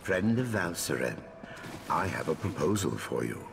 Friend of Valsaren, I have a proposal for you.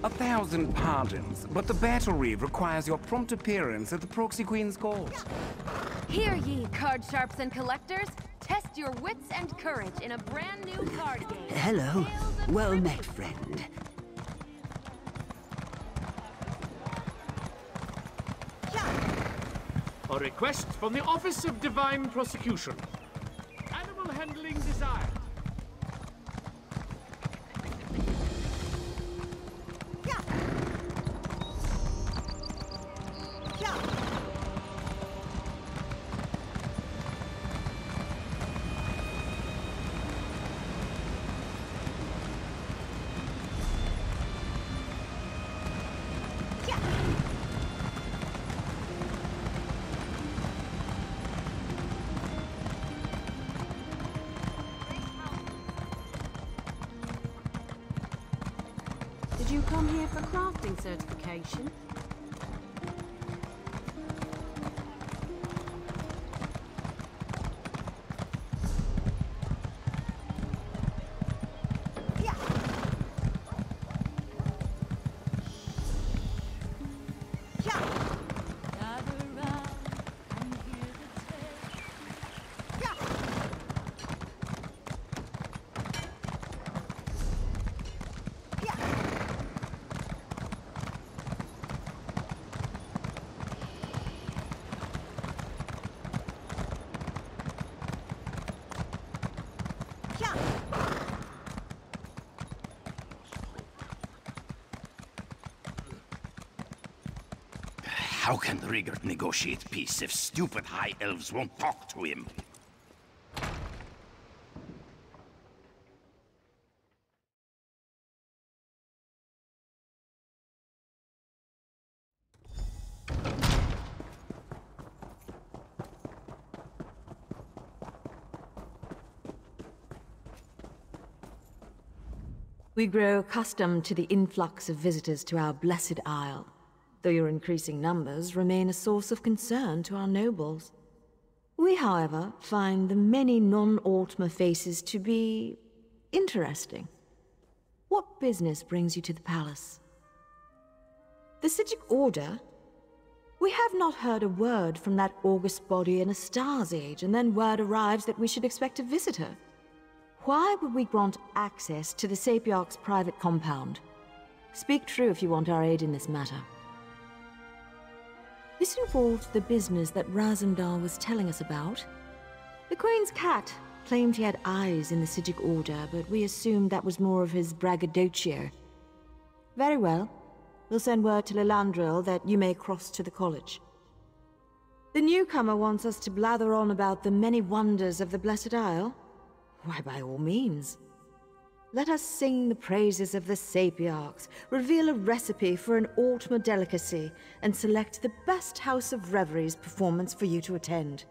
A thousand pardons, but the battery requires your prompt appearance at the Proxy Queen's court. Hear ye, card sharps and collectors. Test your wits and courage in a brand new card game. Hello. Well met, friend. A request from the Office of Divine Prosecution. Animal handling desired. Did you come here for crafting certification? How can Rigert negotiate peace if stupid high elves won't talk to him? We grow accustomed to the influx of visitors to our blessed isle, though your increasing numbers remain a source of concern to our nobles. We, however, find the many non-Altmer faces to be interesting. What business brings you to the palace? The Psijic Order? We have not heard a word from that august body in a star's age, and then word arrives that we should expect a visitor. Why would we grant access to the Sapiarch's private compound? Speak true if you want our aid in this matter. This involves the business that Razumdar was telling us about. The Queen's cat claimed he had eyes in the Psijic Order, but we assumed that was more of his braggadocio. Very well. We'll send word to Lilandril that you may cross to the college. The newcomer wants us to blather on about the many wonders of the Blessed Isle. Why, by all means. Let us sing the praises of the Sapiarchs, reveal a recipe for an Altmer delicacy, and select the best House of Reveries performance for you to attend.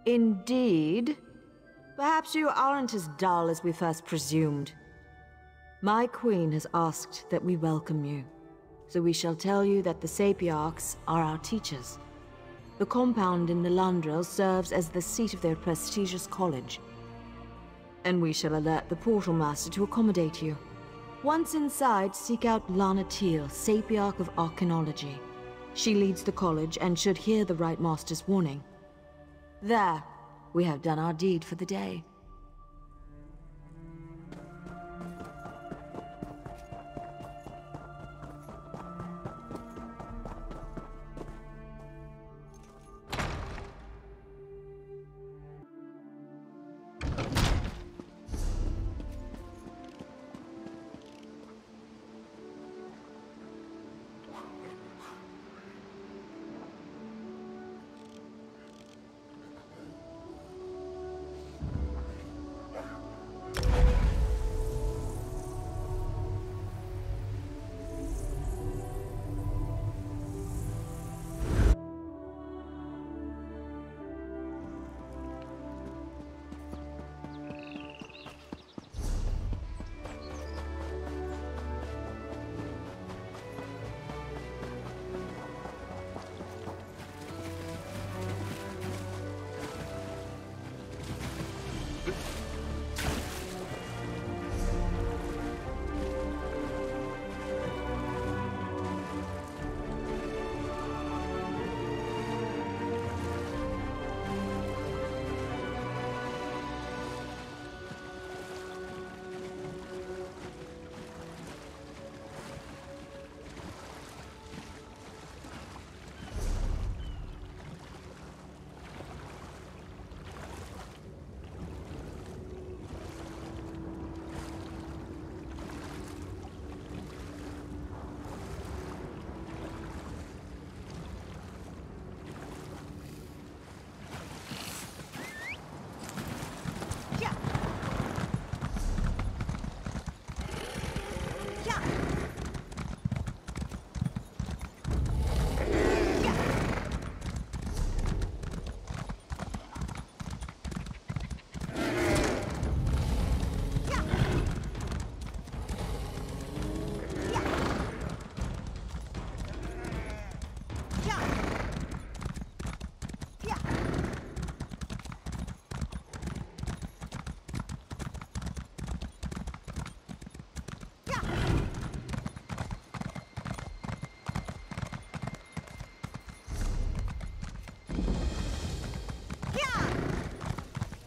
Indeed. Perhaps you aren't as dull as we first presumed. My queen has asked that we welcome you, so we shall tell you that the Sapiarchs are our teachers. The compound in Lilandril serves as the seat of their prestigious college. And we shall alert the Portal Master to accommodate you. Once inside, seek out Lana Teal, Sapiarch of Arcanology. She leads the college and should hear the Right Master's warning. There, we have done our deed for the day.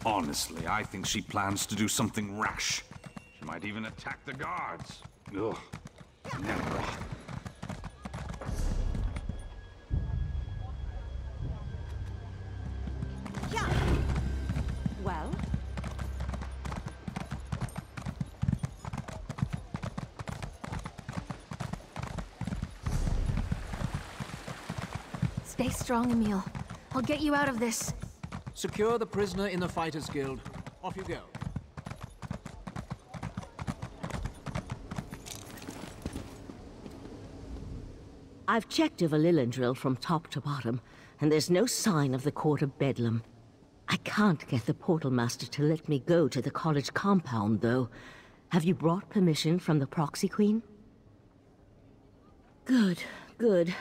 Honestly, I think she plans to do something rash. She might even attack the guards. Ugh. Never. Well? Stay strong, Emil. I'll get you out of this. Secure the prisoner in the Fighters Guild. Off you go. I've checked over Lilandril from top to bottom, and there's no sign of the Court of Bedlam. I can't get the Portal Master to let me go to the college compound, though. Have you brought permission from the Proxy Queen? Good, good.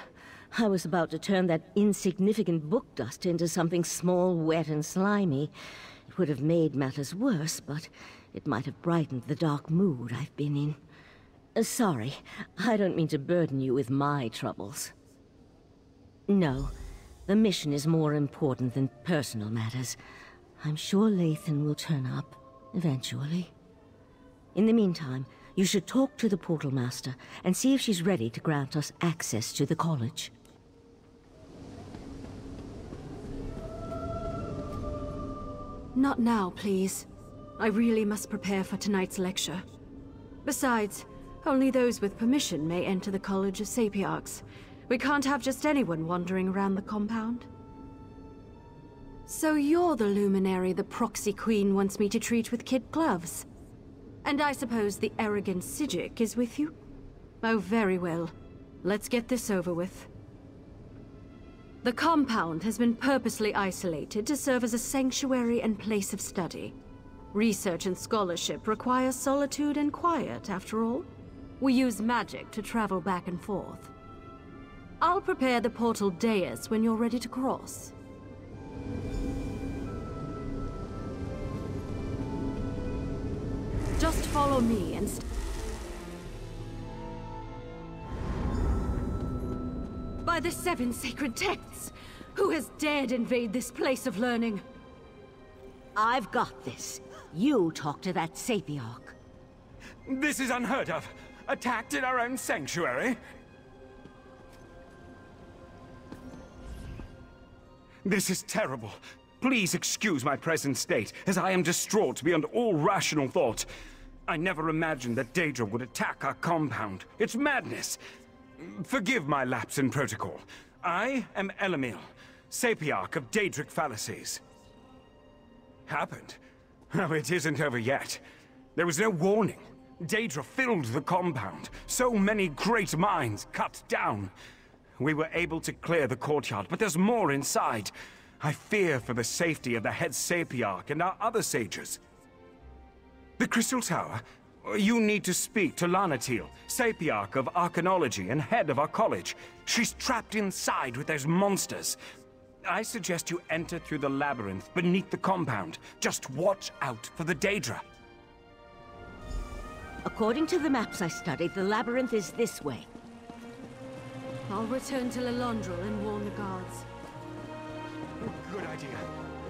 I was about to turn that insignificant book dust into something small, wet, and slimy. It would have made matters worse, but it might have brightened the dark mood I've been in. Sorry, I don't mean to burden you with my troubles. No, the mission is more important than personal matters. I'm sure Lathan will turn up, eventually. In the meantime, you should talk to the Portal Master and see if she's ready to grant us access to the college. Not now, please. I really must prepare for tonight's lecture. Besides, only those with permission may enter the College of Sapiarchs. We can't have just anyone wandering around the compound. So you're the luminary the Proxy Queen wants me to treat with kid gloves? And I suppose the arrogant Psijic is with you? Oh, very well. Let's get this over with. The compound has been purposely isolated to serve as a sanctuary and place of study. Research and scholarship require solitude and quiet, after all. We use magic to travel back and forth. I'll prepare the portal dais when you're ready to cross. Just follow me and... By the 7 sacred texts! Who has dared invade this place of learning? I've got this. You talk to that Sapiarch. This is unheard of. Attacked in our own sanctuary? This is terrible. Please excuse my present state, as I am distraught beyond all rational thought. I never imagined that Daedra would attack our compound. It's madness. Forgive my lapse in protocol. I am Elamil, Sapiarch of Daedric Fallacies. Happened? Oh, it isn't over yet. There was no warning. Daedra filled the compound. So many great minds cut down. We were able to clear the courtyard, but there's more inside. I fear for the safety of the head Sapiarch and our other sages. The Crystal Tower? You need to speak to Lanatil, Sapiarch of Arcanology and head of our college. She's trapped inside with those monsters. I suggest you enter through the labyrinth beneath the compound. Just watch out for the Daedra. According to the maps I studied, the labyrinth is this way. I'll return to Lilondrel and warn the guards. Good idea.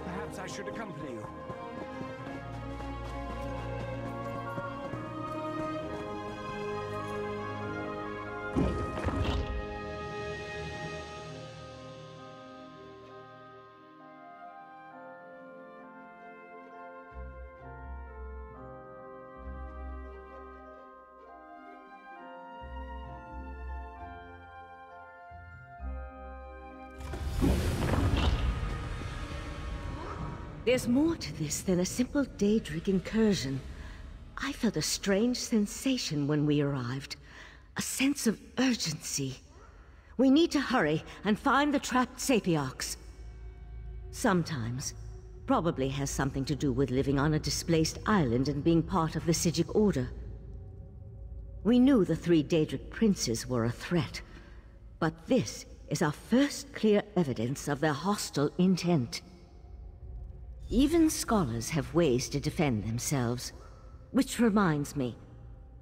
Perhaps I should accompany you. There's more to this than a simple Daedric incursion. I felt a strange sensation when we arrived. A sense of urgency. We need to hurry and find the trapped Sapiarchs. Sometimes. Probably has something to do with living on a displaced island and being part of the Psijic Order. We knew the 3 Daedric princes were a threat. But this is our first clear evidence of their hostile intent. Even scholars have ways to defend themselves. Which reminds me,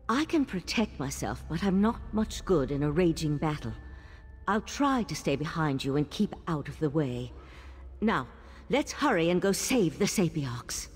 I can protect myself, but I'm not much good in a raging battle. I'll try to stay behind you and keep out of the way. Now, let's hurry and go save the Sapiarchs.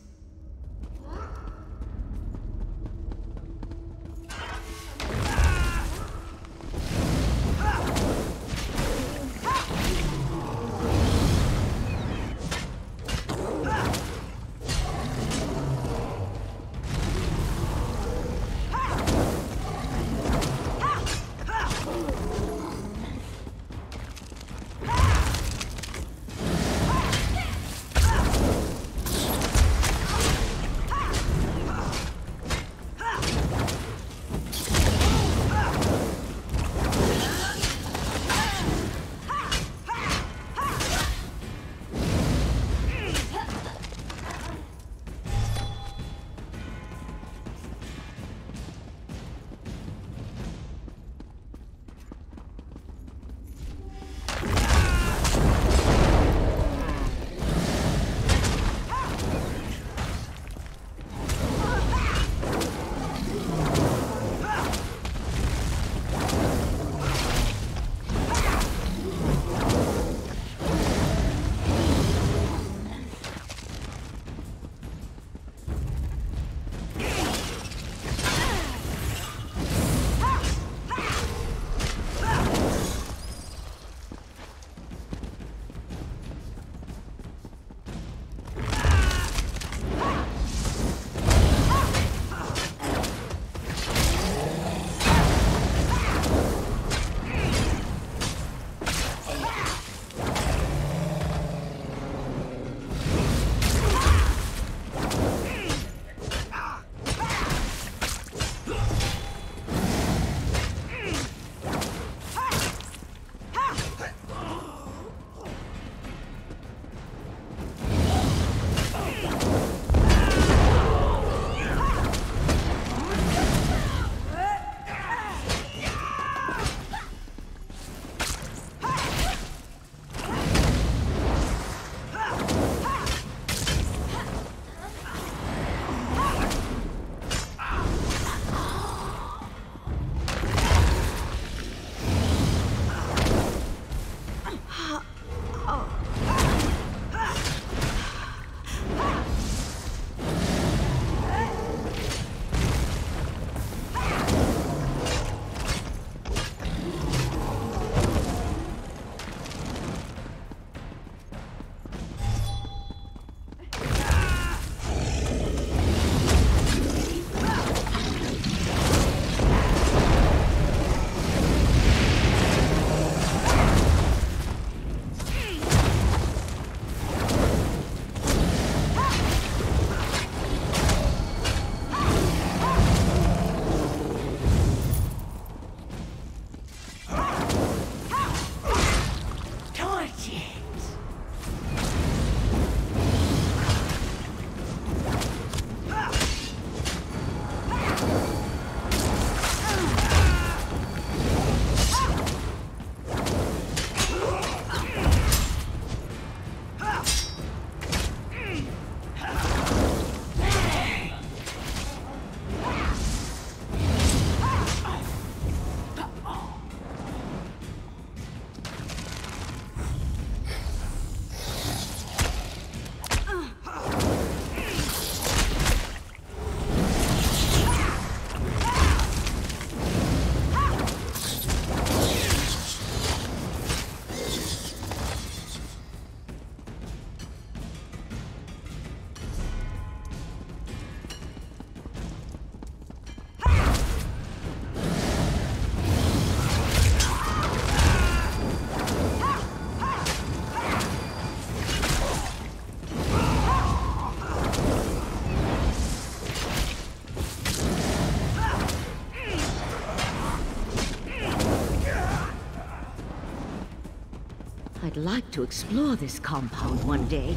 I'd like to explore this compound one day,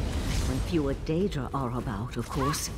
when fewer Daedra are about, of course.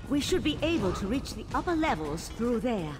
We should be able to reach the upper levels through there.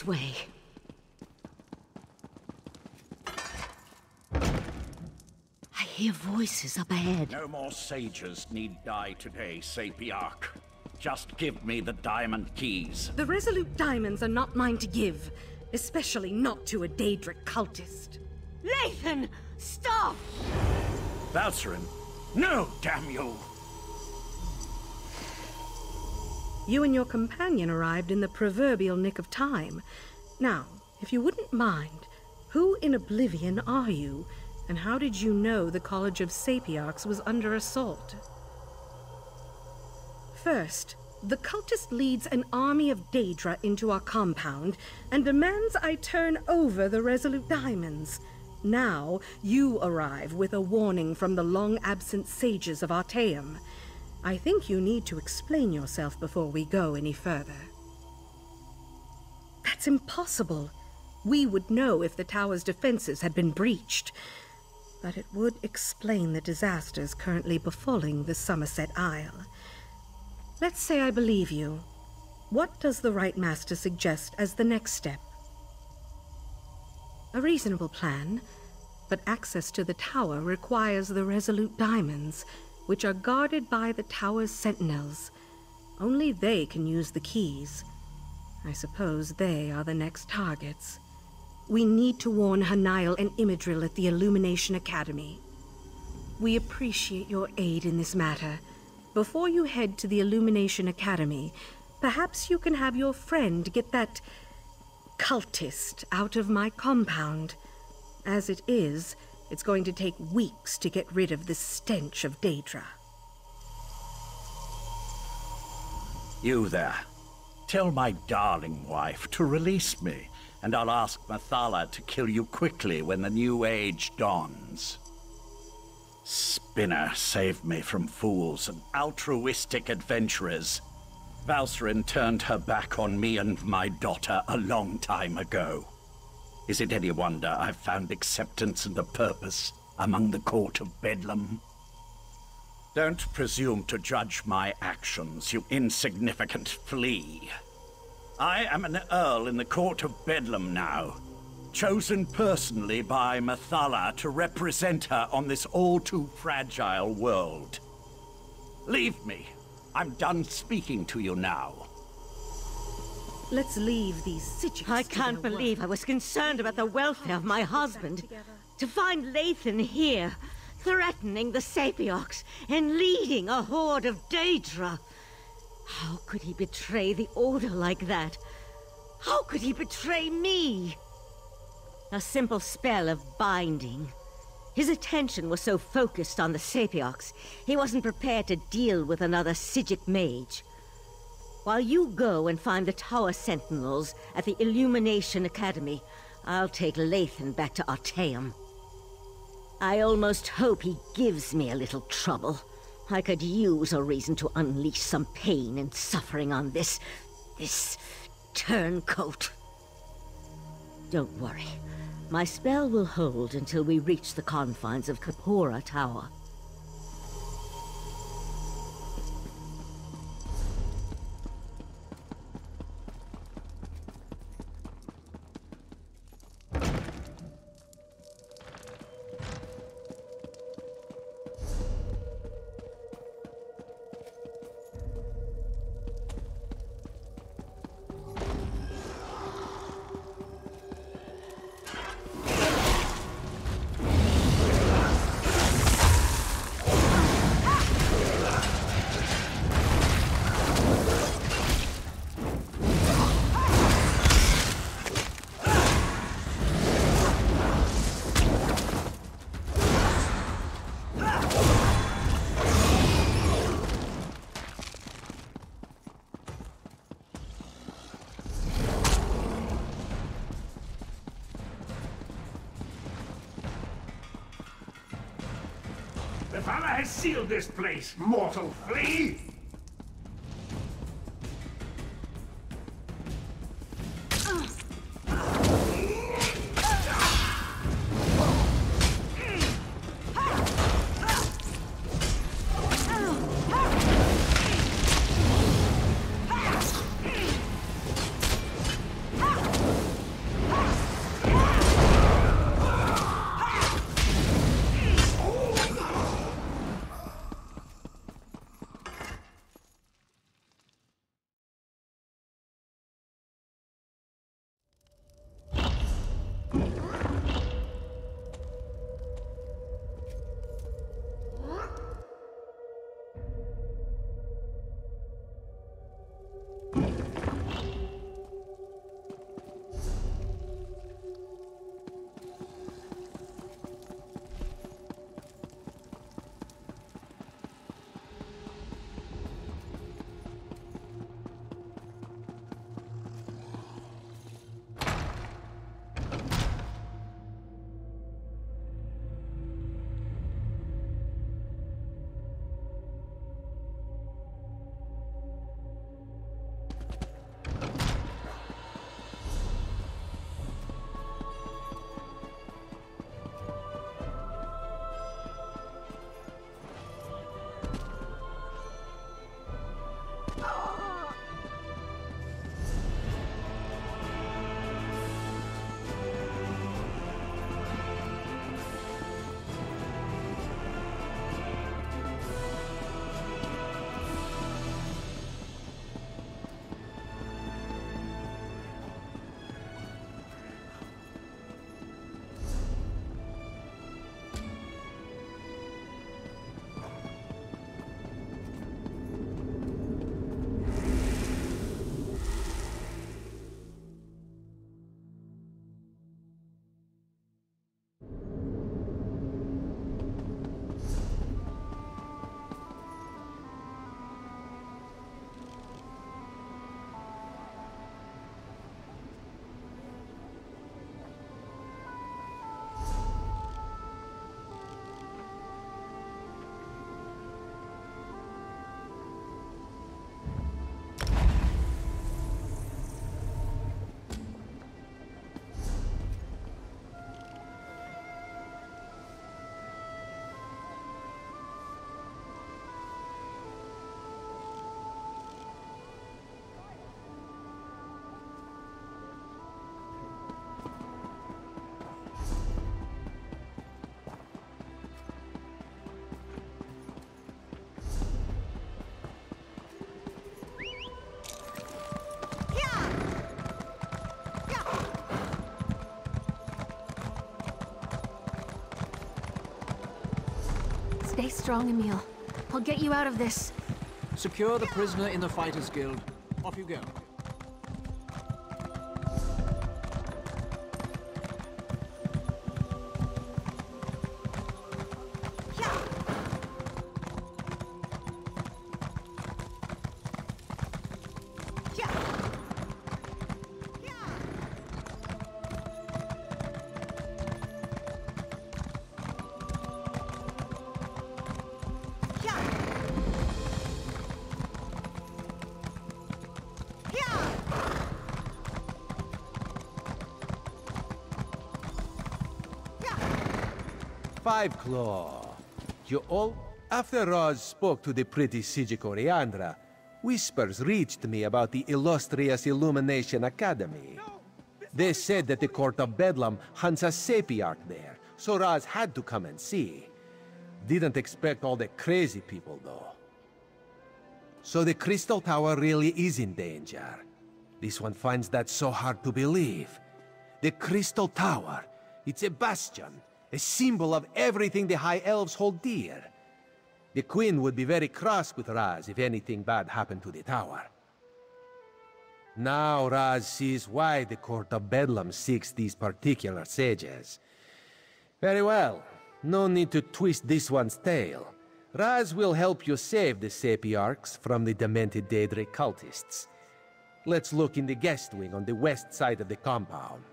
This way. I hear voices up ahead. No more sages need die today, Sapiarch. Just give me the diamond keys. The Resolute Diamonds are not mine to give, especially not to a Daedric cultist. Lathan! Stop! Valcerin, no, damn you! You and your companion arrived in the proverbial nick of time. Now, if you wouldn't mind, who in Oblivion are you, and how did you know the College of Sapiarchs was under assault? First, the cultist leads an army of Daedra into our compound and demands I turn over the Resolute Diamonds. Now, you arrive with a warning from the long-absent sages of Artaeum. I think you need to explain yourself before we go any further. That's impossible. We would know if the tower's defenses had been breached. But it would explain the disasters currently befalling the Summerset Isle. Let's say I believe you. What does the Right Master suggest as the next step? A reasonable plan, but access to the tower requires the Resolute Diamonds, which are guarded by the tower's sentinels. Only they can use the keys. I suppose they are the next targets. We need to warn Hanael and Imidril at the Illumination Academy. We appreciate your aid in this matter. Before you head to the Illumination Academy, perhaps you can have your friend get that cultist out of my compound. As it is, it's going to take weeks to get rid of the stench of Daedra. You there. Tell my darling wife to release me, and I'll ask Mathala to kill you quickly when the new age dawns. Spinner saved me from fools and altruistic adventurers. Valcerin turned her back on me and my daughter a long time ago. Is it any wonder I've found acceptance and a purpose among the court of Bedlam? Don't presume to judge my actions, you insignificant flea. I am an earl in the court of Bedlam now, chosen personally by Mathala to represent her on this all-too-fragile world. Leave me. I'm done speaking to you now. Let's leave these Sijics. I can't believe I was concerned about the welfare of my husband. To find Lathan here, threatening the Sapiarchs and leading a horde of Daedra. How could he betray the Order like that? How could he betray me? A simple spell of binding. His attention was so focused on the Sapiarchs, he wasn't prepared to deal with another Psijic mage. While you go and find the Tower Sentinels at the Illumination Academy, I'll take Lathan back to Artaeum. I almost hope he gives me a little trouble. I could use a reason to unleash some pain and suffering on this turncoat. Don't worry. My spell will hold until we reach the confines of Kapora Tower. The fella has sealed this place, mortal flea! Stay strong, Emil. I'll get you out of this. Secure the prisoner in the Fighters Guild. Off you go. Five Claw. You all? After Roz spoke to the pretty Psijic Oriandra, whispers reached me about the illustrious Illumination Academy. They said that the Court of Bedlam hunts a Sapiarch there, so Roz had to come and see. Didn't expect all the crazy people, though. So the Crystal Tower really is in danger. This one finds that so hard to believe. The Crystal Tower, it's a bastion, a symbol of everything the High Elves hold dear. The Queen would be very cross with Raz if anything bad happened to the tower. Now Raz sees why the Court of Bedlam seeks these particular sages. Very well. No need to twist this one's tail. Raz will help you save the Sapiarchs from the demented Daedric cultists. Let's look in the guest wing on the west side of the compound.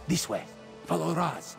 This way. Follow Raz.